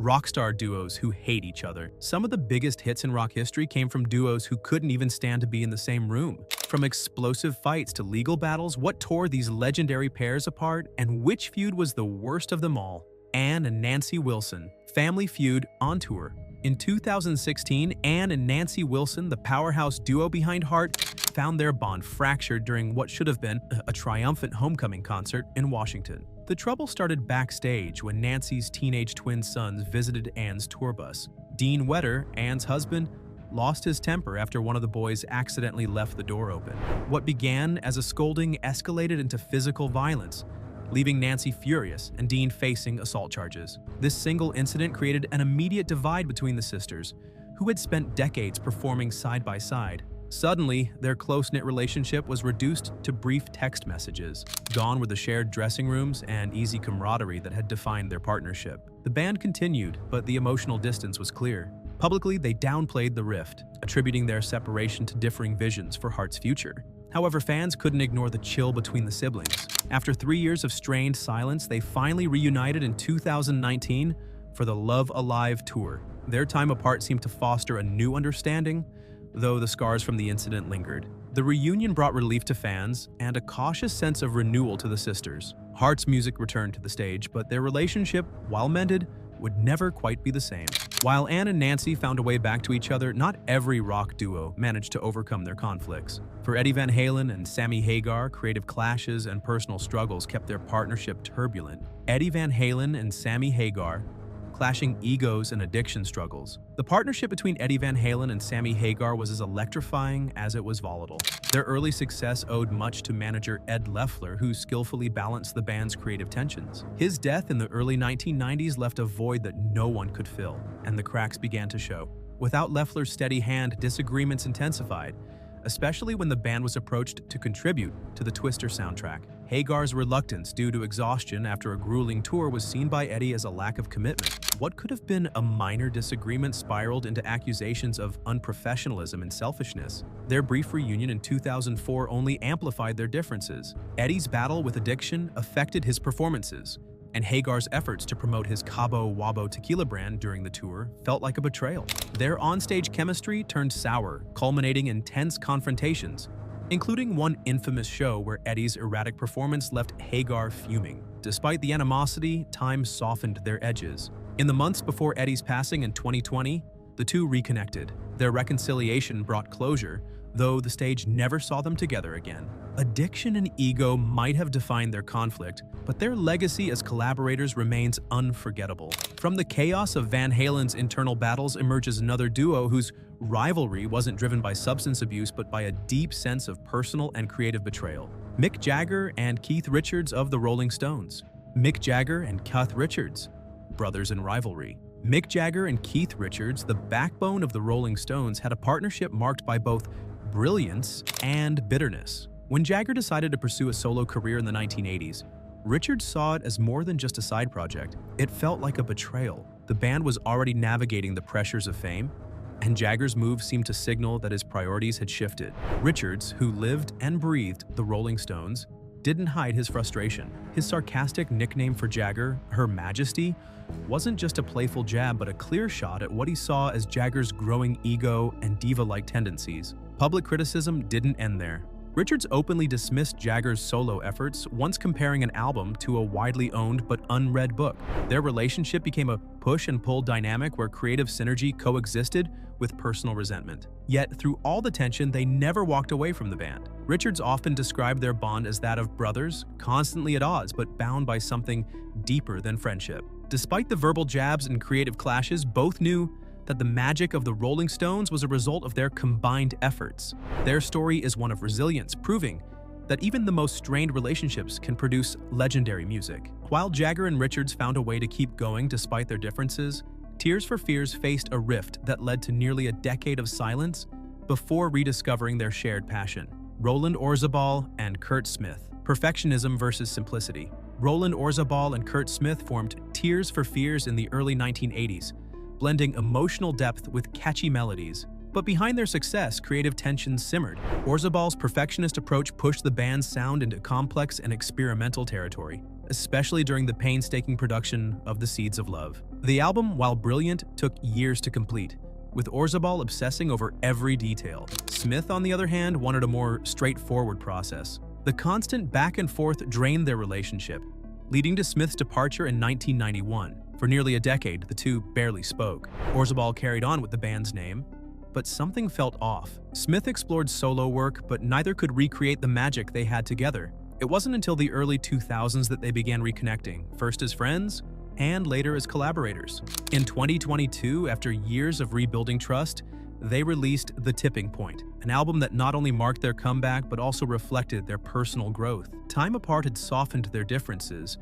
Rockstar duos who hate each other. Some of the biggest hits in rock history came from duos who couldn't even stand to be in the same room. From explosive fights to legal battles, what tore these legendary pairs apart, and which feud was the worst of them all? Ann and Nancy Wilson, Family Feud on tour. In 2016, Ann and Nancy Wilson, the powerhouse duo behind Heart, found their bond fractured during what should have been a triumphant homecoming concert in Washington. The trouble started backstage when Nancy's teenage twin sons visited Ann's tour bus. Dean Wetter, Ann's husband, lost his temper after one of the boys accidentally left the door open. What began as a scolding escalated into physical violence, leaving Nancy furious and Dean facing assault charges. This single incident created an immediate divide between the sisters, who had spent decades performing side by side. Suddenly, their close-knit relationship was reduced to brief text messages. Gone were the shared dressing rooms and easy camaraderie that had defined their partnership. The band continued, but the emotional distance was clear. Publicly, they downplayed the rift, attributing their separation to differing visions for Heart's future. However, fans couldn't ignore the chill between the siblings. After 3 years of strained silence, they finally reunited in 2019 for the Love Alive tour. Their time apart seemed to foster a new understanding, though the scars from the incident lingered. The reunion brought relief to fans and a cautious sense of renewal to the sisters. Heart's music returned to the stage, but their relationship, while mended, would never quite be the same. While Ann and Nancy found a way back to each other, not every rock duo managed to overcome their conflicts. For Eddie Van Halen and Sammy Hagar, creative clashes and personal struggles kept their partnership turbulent. Eddie Van Halen and Sammy Hagar, clashing egos and addiction struggles. The partnership between Eddie Van Halen and Sammy Hagar was as electrifying as it was volatile. Their early success owed much to manager Ed Loeffler, who skillfully balanced the band's creative tensions. His death in the early 1990s left a void that no one could fill, and the cracks began to show. Without Loeffler's steady hand, disagreements intensified, especially when the band was approached to contribute to the Twister soundtrack. Hagar's reluctance due to exhaustion after a grueling tour was seen by Eddie as a lack of commitment. What could have been a minor disagreement spiraled into accusations of unprofessionalism and selfishness. Their brief reunion in 2004 only amplified their differences. Eddie's battle with addiction affected his performances, and Hagar's efforts to promote his Cabo Wabo tequila brand during the tour felt like a betrayal. Their onstage chemistry turned sour, culminating in tense confrontations, including one infamous show where Eddie's erratic performance left Hagar fuming. Despite the animosity, time softened their edges. In the months before Eddie's passing in 2020, the two reconnected. Their reconciliation brought closure, though the stage never saw them together again. Addiction and ego might have defined their conflict, but their legacy as collaborators remains unforgettable. From the chaos of Van Halen's internal battles emerges another duo whose rivalry wasn't driven by substance abuse but by a deep sense of personal and creative betrayal. Mick Jagger and Keith Richards of the Rolling Stones. Mick Jagger and Keith Richards, brothers in rivalry. Mick Jagger and Keith Richards, the backbone of the Rolling Stones, had a partnership marked by both brilliance and bitterness. When Jagger decided to pursue a solo career in the 1980s, Richards saw it as more than just a side project. It felt like a betrayal. The band was already navigating the pressures of fame, and Jagger's move seemed to signal that his priorities had shifted. Richards, who lived and breathed the Rolling Stones, didn't hide his frustration. His sarcastic nickname for Jagger, Her Majesty, wasn't just a playful jab but a clear shot at what he saw as Jagger's growing ego and diva-like tendencies. Public criticism didn't end there. Richards openly dismissed Jagger's solo efforts, once comparing an album to a widely owned but unread book. Their relationship became a push-and-pull dynamic where creative synergy coexisted with personal resentment. Yet, through all the tension, they never walked away from the band. Richards often described their bond as that of brothers, constantly at odds but bound by something deeper than friendship. Despite the verbal jabs and creative clashes, both knew that the magic of the Rolling Stones was a result of their combined efforts. Their story is one of resilience, proving that even the most strained relationships can produce legendary music. While Jagger and Richards found a way to keep going despite their differences, Tears for Fears faced a rift that led to nearly a decade of silence before rediscovering their shared passion. Roland Orzabal and Kurt Smith. Perfectionism versus simplicity. Roland Orzabal and Kurt Smith formed Tears for Fears in the early 1980s, blending emotional depth with catchy melodies. But behind their success, creative tensions simmered. Orzabal's perfectionist approach pushed the band's sound into complex and experimental territory. especially during the painstaking production of The Seeds of Love. The album, while brilliant, took years to complete, with Orzabal obsessing over every detail. Smith, on the other hand, wanted a more straightforward process. The constant back and forth drained their relationship, leading to Smith's departure in 1991. For nearly a decade, the two barely spoke. Orzabal carried on with the band's name, but something felt off. Smith explored solo work, but neither could recreate the magic they had together. It wasn't until the early 2000s that they began reconnecting, first as friends and later as collaborators. In 2022, after years of rebuilding trust, they released The Tipping Point, an album that not only marked their comeback but also reflected their personal growth. Time apart had softened their differences,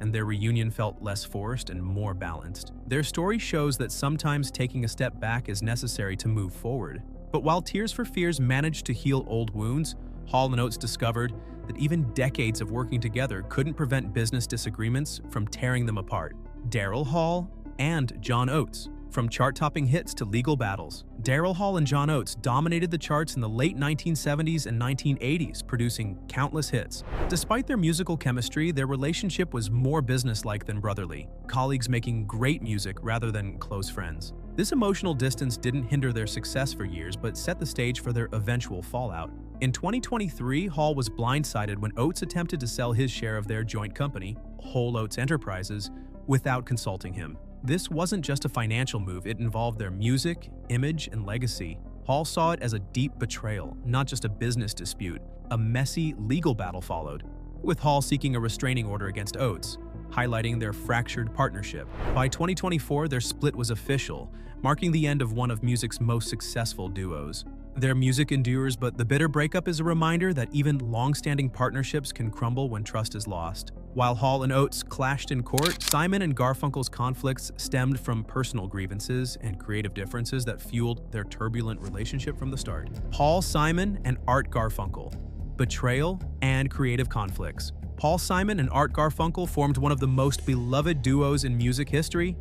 and their reunion felt less forced and more balanced. Their story shows that sometimes taking a step back is necessary to move forward. But while Tears for Fears managed to heal old wounds, Hall and Oates discovered that even decades of working together couldn't prevent business disagreements from tearing them apart. Daryl Hall and John Oates. From chart-topping hits to legal battles, Daryl Hall and John Oates dominated the charts in the late 1970s and 1980s, producing countless hits. Despite their musical chemistry, their relationship was more businesslike than brotherly, colleagues making great music rather than close friends. This emotional distance didn't hinder their success for years, but set the stage for their eventual fallout. In 2023, Hall was blindsided when Oates attempted to sell his share of their joint company, Whole Oates Enterprises, without consulting him. This wasn't just a financial move, it involved their music, image, and legacy. Hall saw it as a deep betrayal, not just a business dispute. A messy legal battle followed, with Hall seeking a restraining order against Oates, highlighting their fractured partnership. By 2024, their split was official, marking the end of one of music's most successful duos. Their music endures, but the bitter breakup is a reminder that even long-standing partnerships can crumble when trust is lost. While Hall and Oates clashed in court, Simon and Garfunkel's conflicts stemmed from personal grievances and creative differences that fueled their turbulent relationship from the start. Paul Simon and Art Garfunkel. Betrayal and creative conflicts. Paul Simon and Art Garfunkel formed one of the most beloved duos in music history,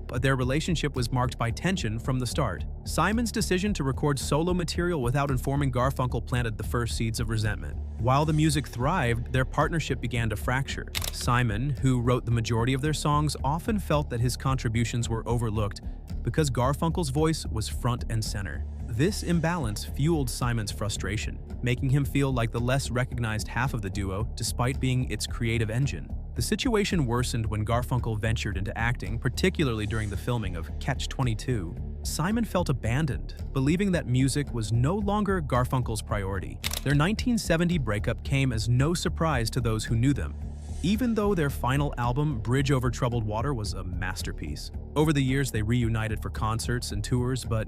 but their relationship was marked by tension from the start. Simon's decision to record solo material without informing Garfunkel planted the first seeds of resentment. While the music thrived, their partnership began to fracture. Simon, who wrote the majority of their songs, often felt that his contributions were overlooked because Garfunkel's voice was front and center. This imbalance fueled Simon's frustration, making him feel like the less recognized half of the duo despite being its creative engine. The situation worsened when Garfunkel ventured into acting, particularly during the filming of Catch-22. Simon felt abandoned, believing that music was no longer Garfunkel's priority. Their 1970 breakup came as no surprise to those who knew them, even though their final album, Bridge Over Troubled Water, was a masterpiece. Over the years, they reunited for concerts and tours, but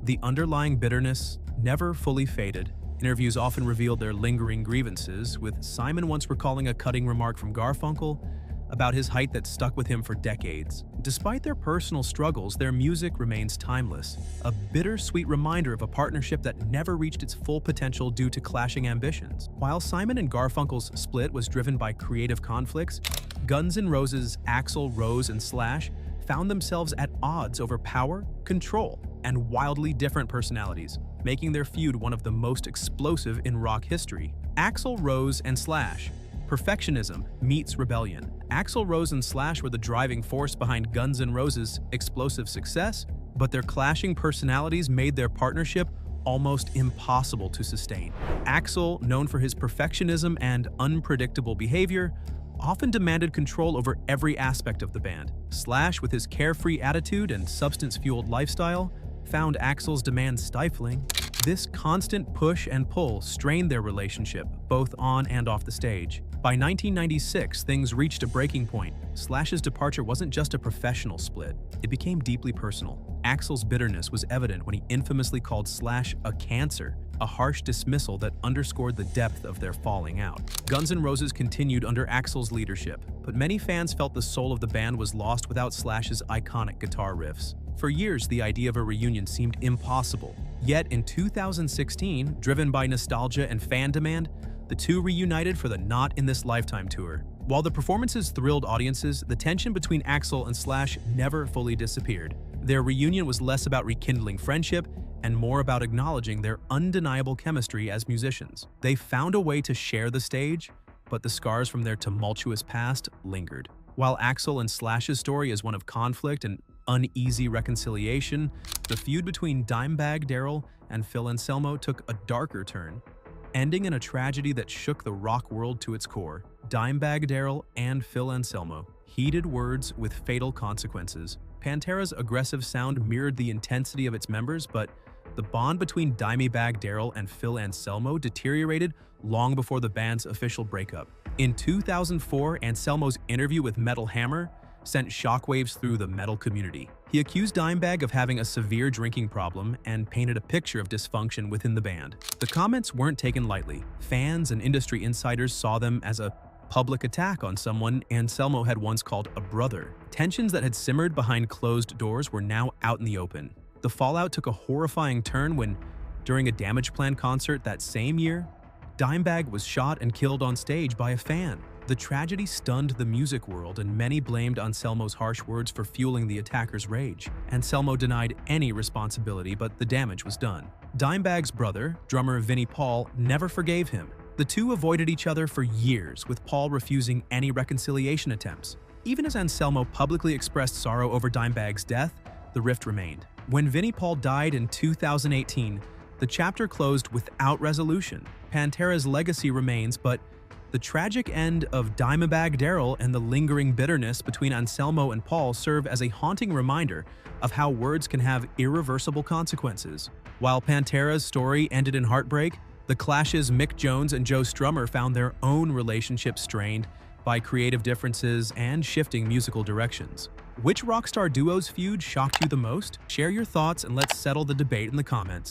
the underlying bitterness never fully faded. Interviews often revealed their lingering grievances, with Simon once recalling a cutting remark from Garfunkel about his height that stuck with him for decades. Despite their personal struggles, their music remains timeless, a bittersweet reminder of a partnership that never reached its full potential due to clashing ambitions. While Simon and Garfunkel's split was driven by creative conflicts, Guns N' Roses' Axl Rose and Slash found themselves at odds over power, control, and wildly different personalities, making their feud one of the most explosive in rock history. Axl Rose and Slash. Perfectionism meets rebellion. Axl Rose and Slash were the driving force behind Guns N' Roses' explosive success, but their clashing personalities made their partnership almost impossible to sustain. Axl, known for his perfectionism and unpredictable behavior, often demanded control over every aspect of the band. Slash, with his carefree attitude and substance-fueled lifestyle, found Axl's demands stifling. This constant push and pull strained their relationship, both on and off the stage. By 1996, things reached a breaking point. Slash's departure wasn't just a professional split, it became deeply personal. Axl's bitterness was evident when he infamously called Slash a cancer, a harsh dismissal that underscored the depth of their falling out. Guns N' Roses continued under Axl's leadership, but many fans felt the soul of the band was lost without Slash's iconic guitar riffs. For years, the idea of a reunion seemed impossible. Yet in 2016, driven by nostalgia and fan demand, the two reunited for the Not in This Lifetime tour. While the performances thrilled audiences, the tension between Axl and Slash never fully disappeared. Their reunion was less about rekindling friendship and more about acknowledging their undeniable chemistry as musicians. They found a way to share the stage, but the scars from their tumultuous past lingered. While Axl and Slash's story is one of conflict and uneasy reconciliation, the feud between Dimebag Darrell and Phil Anselmo took a darker turn, ending in a tragedy that shook the rock world to its core. Dimebag Darrell and Phil Anselmo. Heated words with fatal consequences. Pantera's aggressive sound mirrored the intensity of its members, but the bond between Dimebag Darrell and Phil Anselmo deteriorated long before the band's official breakup. In 2004, Anselmo's interview with Metal Hammer sent shockwaves through the metal community. He accused Dimebag of having a severe drinking problem and painted a picture of dysfunction within the band. The comments weren't taken lightly. Fans and industry insiders saw them as a public attack on someone Anselmo had once called a brother. Tensions that had simmered behind closed doors were now out in the open. The fallout took a horrifying turn when, during a Damageplan concert that same year, Dimebag was shot and killed on stage by a fan. The tragedy stunned the music world, and many blamed Anselmo's harsh words for fueling the attacker's rage. Anselmo denied any responsibility, but the damage was done. Dimebag's brother, drummer Vinnie Paul, never forgave him. The two avoided each other for years, with Paul refusing any reconciliation attempts. Even as Anselmo publicly expressed sorrow over Dimebag's death, the rift remained. When Vinnie Paul died in 2018, the chapter closed without resolution. Pantera's legacy remains, but the tragic end of Dimebag Darrell and the lingering bitterness between Anselmo and Paul serve as a haunting reminder of how words can have irreversible consequences. While Pantera's story ended in heartbreak, the Clash's Mick Jones and Joe Strummer found their own relationship strained by creative differences and shifting musical directions. Which Rockstar duo's feud shocked you the most? Share your thoughts and let's settle the debate in the comments.